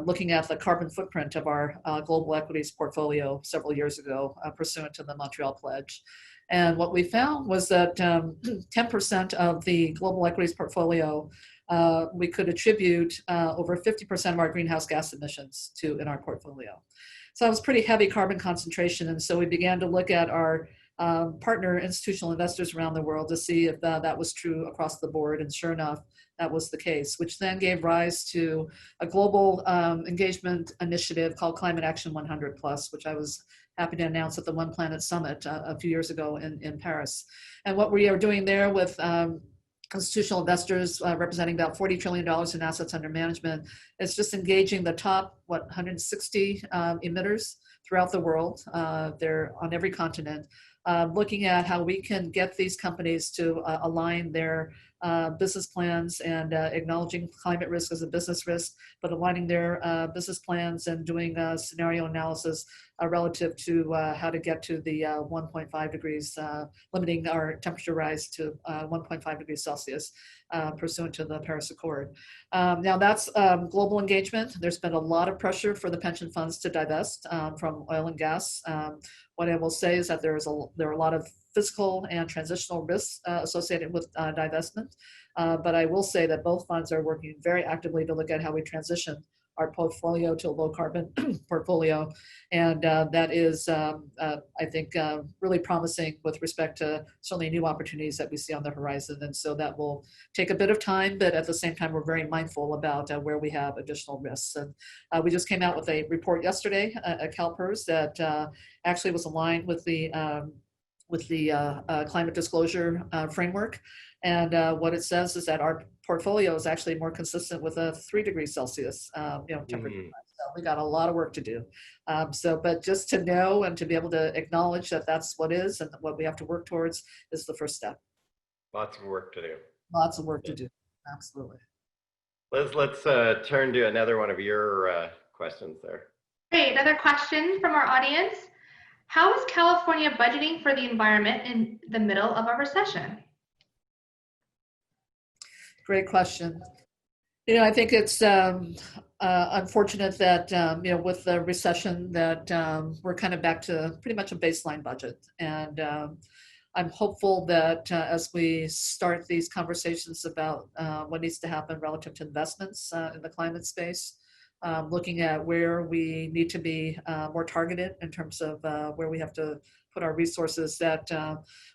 looking at the carbon footprint of our global equities portfolio several years ago, pursuant to the Montreal Pledge. And what we found was that 10% of the global equities portfolio, we could attribute over 50% of our greenhouse gas emissions to in our portfolio. So it was pretty heavy carbon concentration. And so we began to look at our partner institutional investors around the world to see if that was true across the board. And sure enough, that was the case, which then gave rise to a global engagement initiative called Climate Action 100 Plus, which I was happy to announce at the One Planet Summit a few years ago in Paris. And what we are doing there with institutional investors representing about $40 trillion in assets under management is just engaging the top, 160 emitters throughout the world. They're on every continent, looking at how we can get these companies to align their business plans and acknowledging climate risk as a business risk, but aligning their business plans and doing scenario analysis relative to how to get to the 1.5 degrees, limiting our temperature rise to 1.5 degrees Celsius pursuant to the Paris Accord. Now that's global engagement. There's been a lot of pressure for the pension funds to divest from oil and gas. What I will say is that there are a lot of physical and transitional risks associated with divestment. But I will say that both funds are working very actively to look at how we transition our portfolio to a low carbon portfolio. And that is, I think, really promising with respect to certainly new opportunities that we see on the horizon. And so that will take a bit of time, but at the same time, we're very mindful about where we have additional risks. And we just came out with a report yesterday at CalPERS that actually was aligned with the climate disclosure framework. And what it says is that our portfolio is actually more consistent with a 3 degrees Celsius temperature. So we got a lot of work to do. But just to know and to be able to acknowledge that that's what is and what we have to work towards is the first step. Lots of work to do. Lots of work to do. Absolutely. Liz, let's turn to another one of your questions there. Great, another question from our audience. How is California budgeting for the environment in the middle of a recession? Great question. I think it's unfortunate that, with the recession that we're kind of back to pretty much a baseline budget. And I'm hopeful that as we start these conversations about what needs to happen relative to investments in the climate space, looking at where we need to be more targeted in terms of where we have to put our resources, that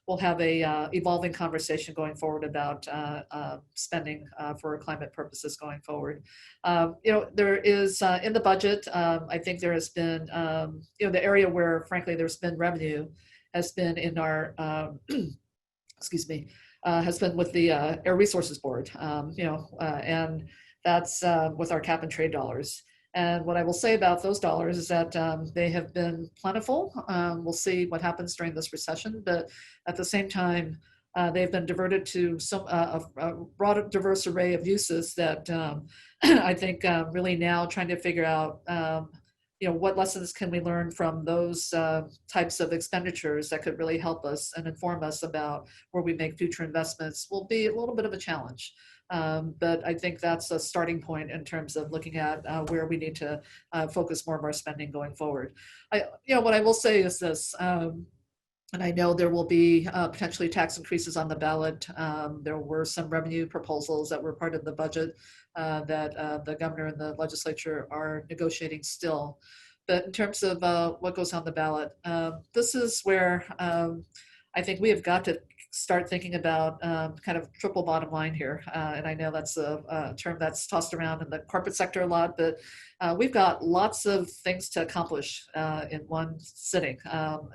we'll have a evolving conversation going forward about spending for climate purposes going forward. There is in the budget, I think there has been, the area where frankly there's been revenue has been in our, excuse me, has been with the Air Resources Board, and that's with our cap and trade dollars. And what I will say about those dollars is that they have been plentiful. We'll see what happens during this recession, but at the same time, they've been diverted to a broad, diverse array of uses that I think really now trying to figure out, what lessons can we learn from those types of expenditures that could really help us and inform us about where we make future investments will be a little bit of a challenge. But I think that's a starting point in terms of looking at where we need to focus more of our spending going forward. What I will say is this, and I know there will be potentially tax increases on the ballot. There were some revenue proposals that were part of the budget that the governor and the legislature are negotiating still. But in terms of what goes on the ballot, this is where I think we have got to start thinking about kind of triple bottom line here. And I know that's a term that's tossed around in the corporate sector a lot, but we've got lots of things to accomplish in one sitting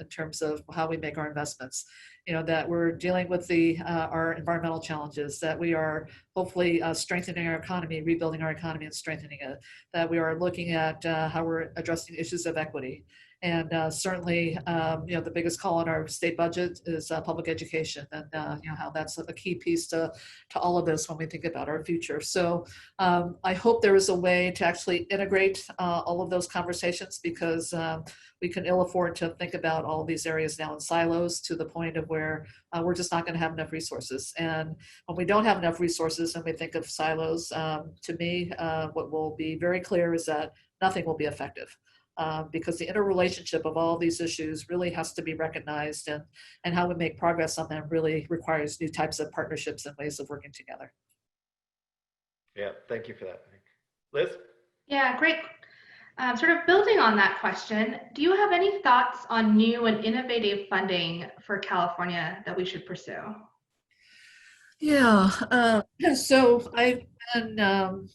in terms of how we make our investments. That we're dealing with our environmental challenges, that we are hopefully strengthening our economy, rebuilding our economy and strengthening it, that we are looking at how we're addressing issues of equity. And certainly, the biggest call on our state budget is public education, and how that's a key piece to all of this when we think about our future. So I hope there is a way to actually integrate all of those conversations, because we can ill afford to think about all these areas now in silos to the point of where we're just not going to have enough resources. And when we don't have enough resources and we think of silos, to me, what will be very clear is that nothing will be effective. Because the interrelationship of all these issues really has to be recognized, and how we make progress on them really requires new types of partnerships and ways of working together. Yeah, thank you for that. Liz? Yeah, great. Sort of building on that question, do you have any thoughts on new and innovative funding for California that we should pursue? Yeah, so been um,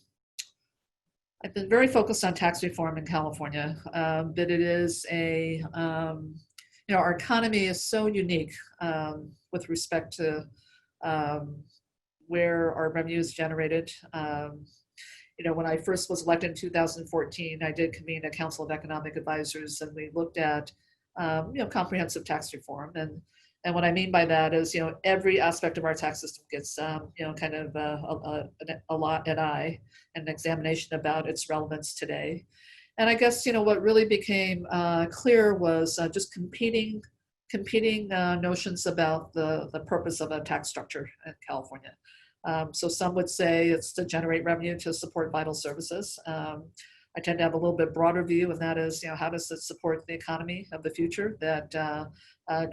I've been very focused on tax reform in California, but it is our economy is so unique with respect to um, where our revenue is generated. When I first was elected in 2014, I did convene a Council of Economic Advisors, and we looked at, comprehensive tax reform. And what I mean by that is, every aspect of our tax system gets, kind of a lot an eye, an examination about its relevance today. And I guess, what really became clear was just competing notions about the purpose of a tax structure in California. So some would say it's to generate revenue to support vital services. I tend to have a little bit broader view, and that is, how does it support the economy of the future that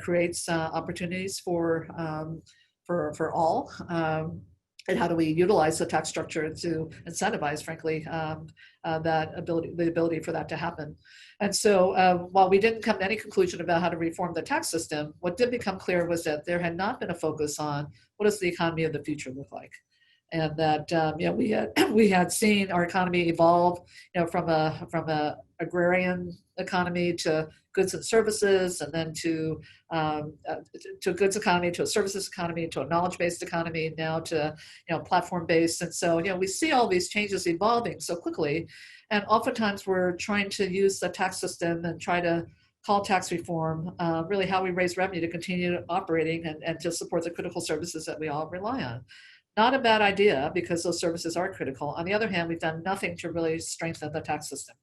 creates opportunities for all, and how do we utilize the tax structure to incentivize, frankly, the ability for that to happen. And so while we didn't come to any conclusion about how to reform the tax system, what did become clear was that there had not been a focus on what does the economy of the future look like. And that we had seen our economy evolve, from a agrarian economy to goods and services, and then to a goods economy, to a services economy, to a knowledge-based economy, now to platform-based. And so we see all these changes evolving so quickly, and oftentimes we're trying to use the tax system and try to call tax reform really how we raise revenue to continue operating and to support the critical services that we all rely on. Not a bad idea, because those services are critical. On the other hand, we've done nothing to really strengthen the tax system.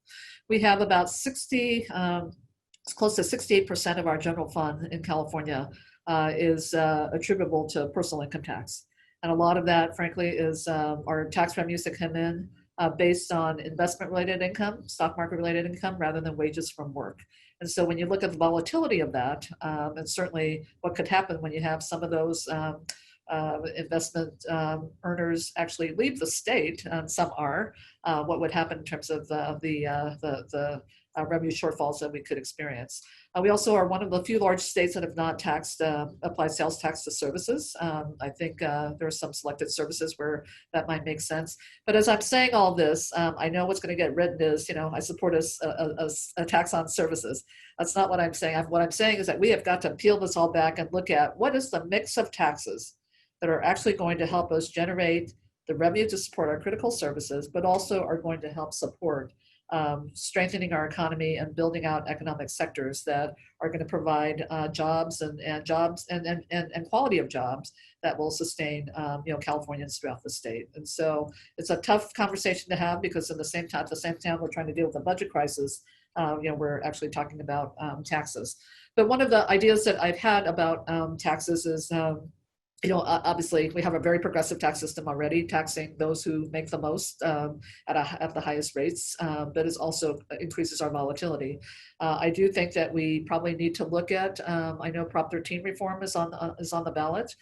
We have about it's close to 68% of our general fund in California is attributable to personal income tax. And a lot of that, frankly, is our tax revenues that come in based on investment-related income, stock market-related income, rather than wages from work. And so when you look at the volatility of that, and certainly what could happen when you have some of those investment earners actually leave the state, and some are, what would happen in terms of the revenue shortfalls that we could experience. We also are one of the few large states that have not applied sales tax to services. I think there are some selected services where that might make sense. But as I'm saying all this, I know what's going to get written is, I support a tax on services. That's not what I'm saying. What I'm saying is that we have got to peel this all back and look at what is the mix of taxes that are actually going to help us generate the revenue to support our critical services, but also are going to help support strengthening our economy and building out economic sectors that are going to provide jobs and quality of jobs that will sustain Californians throughout the state. And so it's a tough conversation to have, because at the same time we're trying to deal with a budget crisis. We're actually talking about taxes. But one of the ideas that I've had about taxes is obviously we have a very progressive tax system already, taxing those who make the most at the highest rates, but it also increases our volatility. I do think that we probably need to look at, I know Prop 13 reform is on the ballot.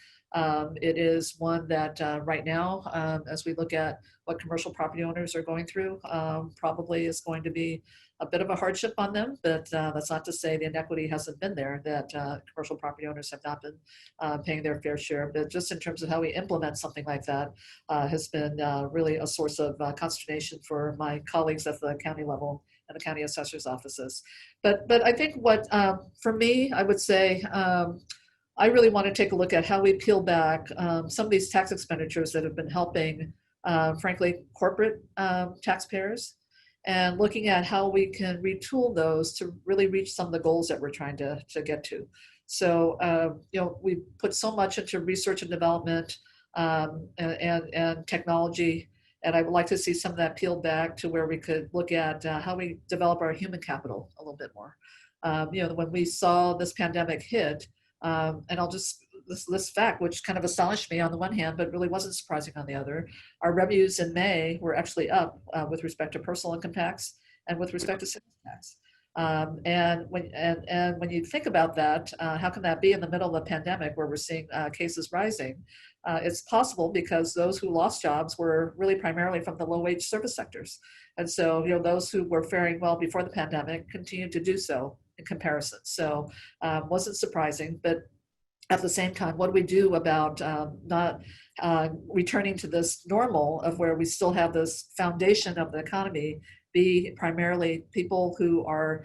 It is one that right now, as we look at what commercial property owners are going through, probably is going to be a bit of a hardship on them, but that's not to say the inequity hasn't been there, that commercial property owners have not been paying their fair share. But just in terms of how we implement something like that has been really a source of consternation for my colleagues at the county level and the county assessor's offices. But I think what, for me, I would say, I really want to take a look at how we peel back some of these tax expenditures that have been helping, frankly, corporate taxpayers, and looking at how we can retool those to really reach some of the goals that we're trying to get to. So, we put so much into research and development and technology, and I would like to see some of that peeled back to where we could look at how we develop our human capital a little bit more. When we saw this pandemic hit, and I'll just, this fact, which kind of astonished me on the one hand, but really wasn't surprising on the other, our revenues in May were actually up with respect to personal income tax and with respect to sales tax. And when you think about that, how can that be in the middle of a pandemic where we're seeing cases rising? It's possible because those who lost jobs were really primarily from the low-wage service sectors. And so, those who were faring well before the pandemic continued to do so in comparison. So wasn't surprising, but at the same time, what do we do about not returning to this normal of where we still have this foundation of the economy be primarily people who are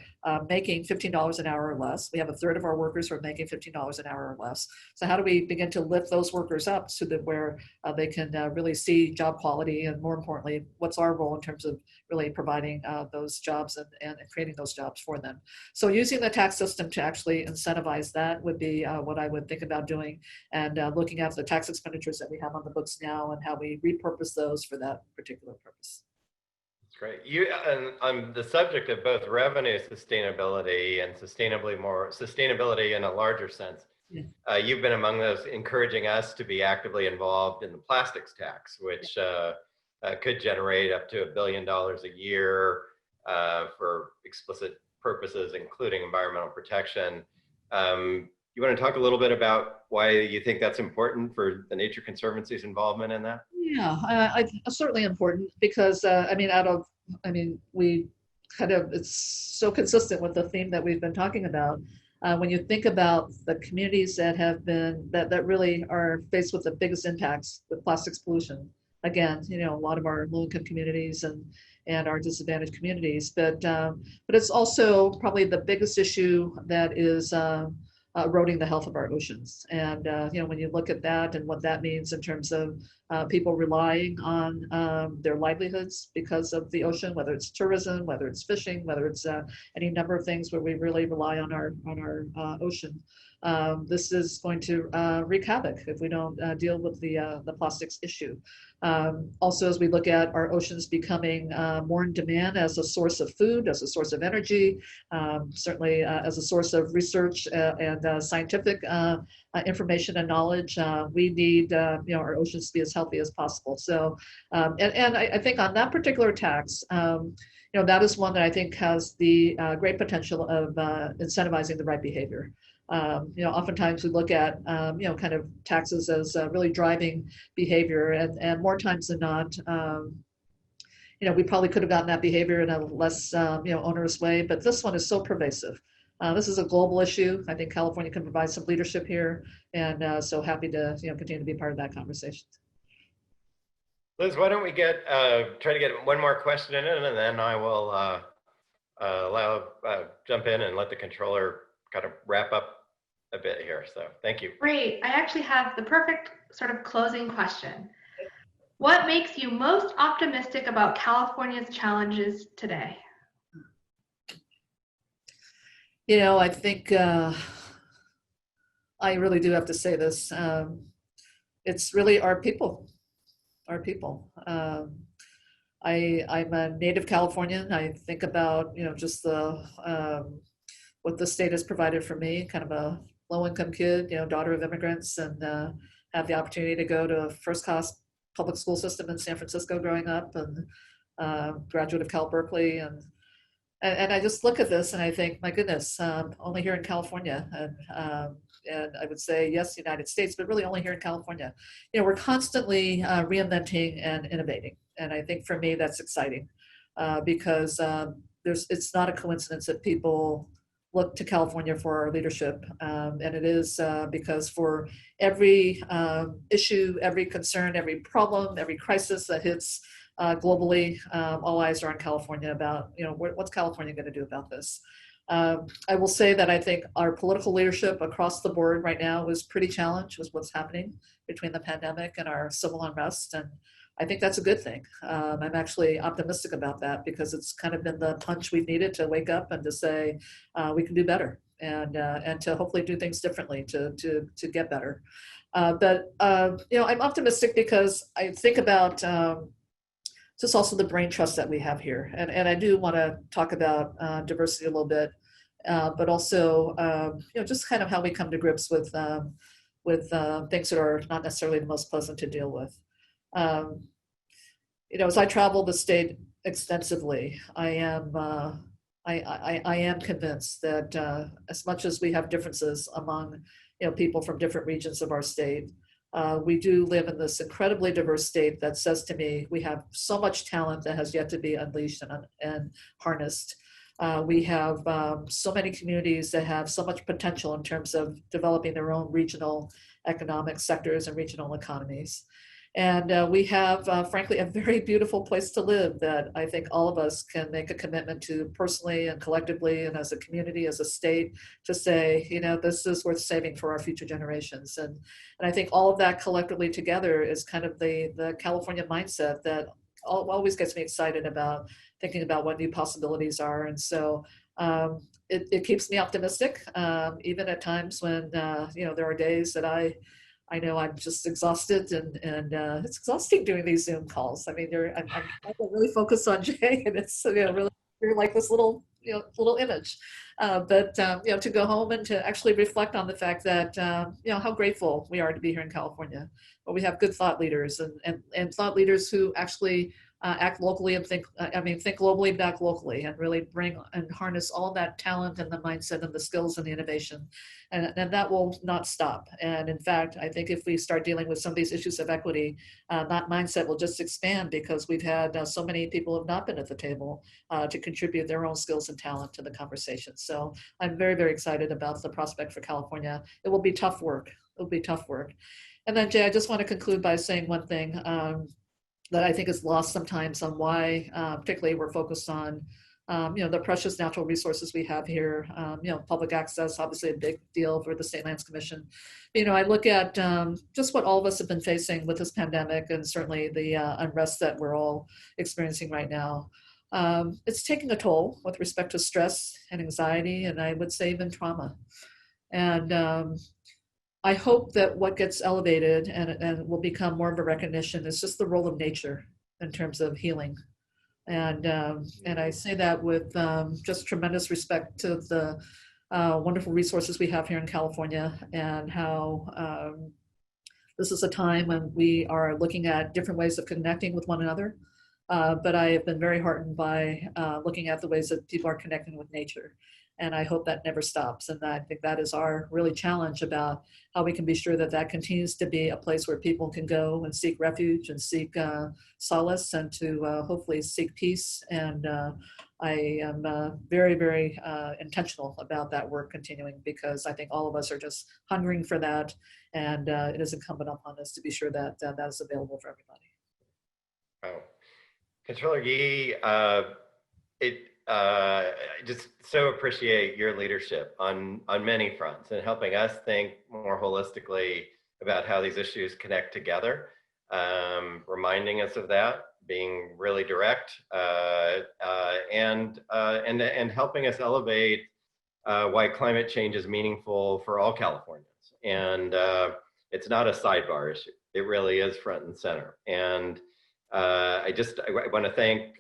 making $15 an hour or less. We have a third of our workers who are making $15 an hour or less. So how do we begin to lift those workers up so that where they can really see job quality, and more importantly, what's our role in terms of really providing those jobs and creating those jobs for them. So using the tax system to actually incentivize that would be what I would think about doing, and looking at the tax expenditures that we have on the books now and how we repurpose those for that particular purpose. Great. You and on the subject of both revenue sustainability and sustainability in a larger sense. Yeah. You've been among those encouraging us to be actively involved in the plastics tax, which could generate up to $1 billion a year for explicit purposes, including environmental protection. You want to talk a little bit about why you think that's important for the Nature Conservancy's involvement in that? Yeah, certainly important because we kind of, it's so consistent with the theme that we've been talking about. When you think about the communities that have been, that really are faced with the biggest impacts with plastics pollution, again, a lot of our low-income communities and our disadvantaged communities, but it's also probably the biggest issue that is eroding the health of our oceans. And when you look at that and what that means in terms of people relying on their livelihoods because of the ocean, whether it's tourism, whether it's fishing, whether it's any number of things where we really rely on our ocean. This is going to wreak havoc if we don't deal with the plastics issue. Also, as we look at our oceans becoming more in demand as a source of food, as a source of energy, certainly as a source of research and scientific information and knowledge, we need our oceans to be as healthy as possible. So, and I think on that particular tax, that is one that I think has the great potential of incentivizing the right behavior. Oftentimes we look at, kind of taxes as really driving behavior, and more times than not, we probably could have gotten that behavior in a less, onerous way, but this one is so pervasive. This is a global issue. I think California can provide some leadership here, and so happy to, continue to be part of that conversation. Liz, why don't we try to get one more question in, and then I will jump in and let the controller kind of wrap up a bit here. So thank you. Great. I actually have the perfect sort of closing question. What makes you most optimistic about California's challenges today? I think I really do have to say this. It's really our people. I'm a native Californian. I think about, just what the state has provided for me, kind of a low-income kid, daughter of immigrants, and have the opportunity to go to a first-class public school system in San Francisco growing up, and graduate of Cal Berkeley, and I just look at this and I think, my goodness, only here in California, and I would say yes, United States, but really only here in California. We're constantly reinventing and innovating, and I think for me that's exciting because it's not a coincidence that people look to California for our leadership, and it is because for every issue, every concern, every problem, every crisis that hits globally, all eyes are on California about, what's California going to do about this? I will say that I think our political leadership across the board right now is pretty challenged with what's happening between the pandemic and our civil unrest, and I think that's a good thing. I'm actually optimistic about that because it's kind of been the punch we've needed to wake up and to say we can do better, and to hopefully do things differently to get better. But I'm optimistic because I think about just also the brain trust that we have here, and I do want to talk about diversity a little bit, but also just kind of how we come to grips with things that are not necessarily the most pleasant to deal with. As I travel the state extensively, I I am convinced that as much as we have differences among people from different regions of our state, we do live in this incredibly diverse state that says to me we have so much talent that has yet to be unleashed and harnessed. We have so many communities that have so much potential in terms of developing their own regional economic sectors and regional economies. And we have, frankly, a very beautiful place to live that I think all of us can make a commitment to personally and collectively and as a community, as a state, to say, this is worth saving for our future generations. And I think all of that collectively together is kind of the California mindset that always gets me excited about thinking about what new possibilities are. And so it keeps me optimistic, even at times when, there are days that I know I'm just exhausted, and it's exhausting doing these Zoom calls. I mean, I'm really focused on Jay, and it's really you're like this little little image. But to go home and to actually reflect on the fact that how grateful we are to be here in California, but we have good thought leaders and thought leaders who actually act locally and think globally but act locally, and really bring and harness all that talent and the mindset and the skills and the innovation, and that will not stop. And in fact, I think if we start dealing with some of these issues of equity, that mindset will just expand, because we've had so many people who have not been at the table to contribute their own skills and talent to the conversation. So I'm very, very excited about the prospect for California. It will be tough work. It will be tough work. And then, Jay, I just want to conclude by saying one thing that I think is lost sometimes on why, particularly, we're focused on, the precious natural resources we have here. Public access, obviously a big deal for the State Lands Commission. I look at just what all of us have been facing with this pandemic, and certainly the unrest that we're all experiencing right now. It's taking a toll with respect to stress and anxiety, and I would say even trauma. And I hope that what gets elevated and will become more of a recognition is just the role of nature in terms of healing. And I say that with just tremendous respect to the wonderful resources we have here in California, and how this is a time when we are looking at different ways of connecting with one another. But I have been very heartened by looking at the ways that people are connecting with nature. And I hope that never stops. And I think that is our really challenge about how we can be sure that that continues to be a place where people can go and seek refuge and seek solace, and to hopefully seek peace. And I am very, very intentional about that work continuing, because I think all of us are just hungering for that. And it is incumbent upon us to be sure that that is available for everybody. Oh. Controller Yee, I just so appreciate your leadership on many fronts, and helping us think more holistically about how these issues connect together, reminding us of that, being really direct, and helping us elevate why climate change is meaningful for all Californians. And it's not a sidebar issue. It really is front and center. And I want to thank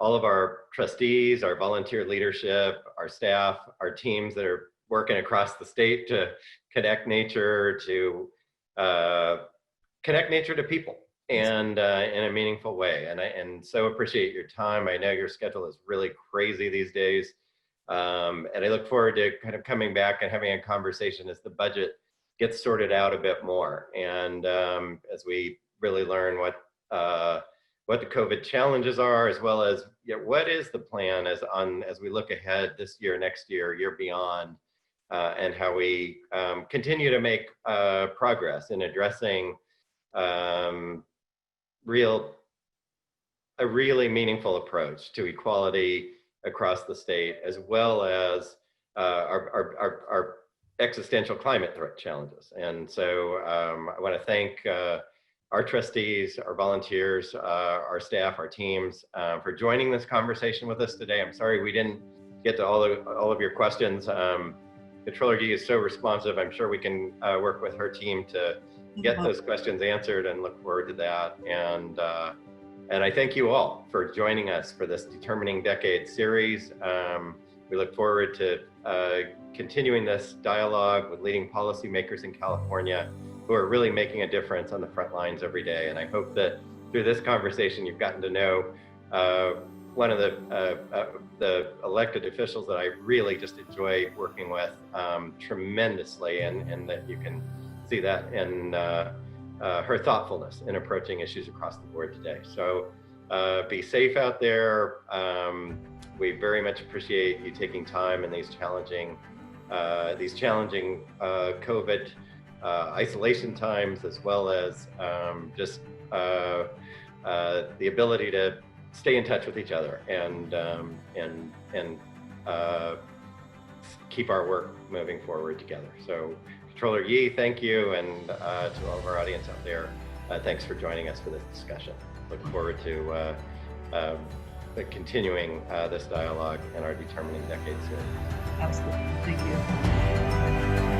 all of our trustees, our volunteer leadership, our staff, our teams that are working across the state to connect nature to people, and in a meaningful way. And so appreciate your time. I know your schedule is really crazy these days. And I look forward to kind of coming back and having a conversation as the budget gets sorted out a bit more. And as we really learn what the COVID challenges are, as well as what is the plan as we look ahead this year, next year, year beyond, and how we continue to make progress in addressing a really meaningful approach to equality across the state, as well as our existential climate threat challenges. And so I want to thank our trustees, our volunteers, our staff, our teams for joining this conversation with us today. I'm sorry we didn't get to all of your questions. Controller Yee is so responsive. I'm sure we can work with her team to get those questions answered, and look forward to that. And I thank you all for joining us for this Determining Decade series. We look forward to continuing this dialogue with leading policymakers in California who are really making a difference on the front lines every day. And I hope that through this conversation, you've gotten to know one of the elected officials that I really just enjoy working with tremendously, and that you can see that in her thoughtfulness in approaching issues across the board today. So be safe out there. We very much appreciate you taking time in these challenging COVID isolation times, as well as just the ability to stay in touch with each other and keep our work moving forward together. So Controller Yee, thank you, and to all of our audience out there, thanks for joining us for this discussion. Look forward to continuing this dialogue in our Determining Decades series. Absolutely. Thank you.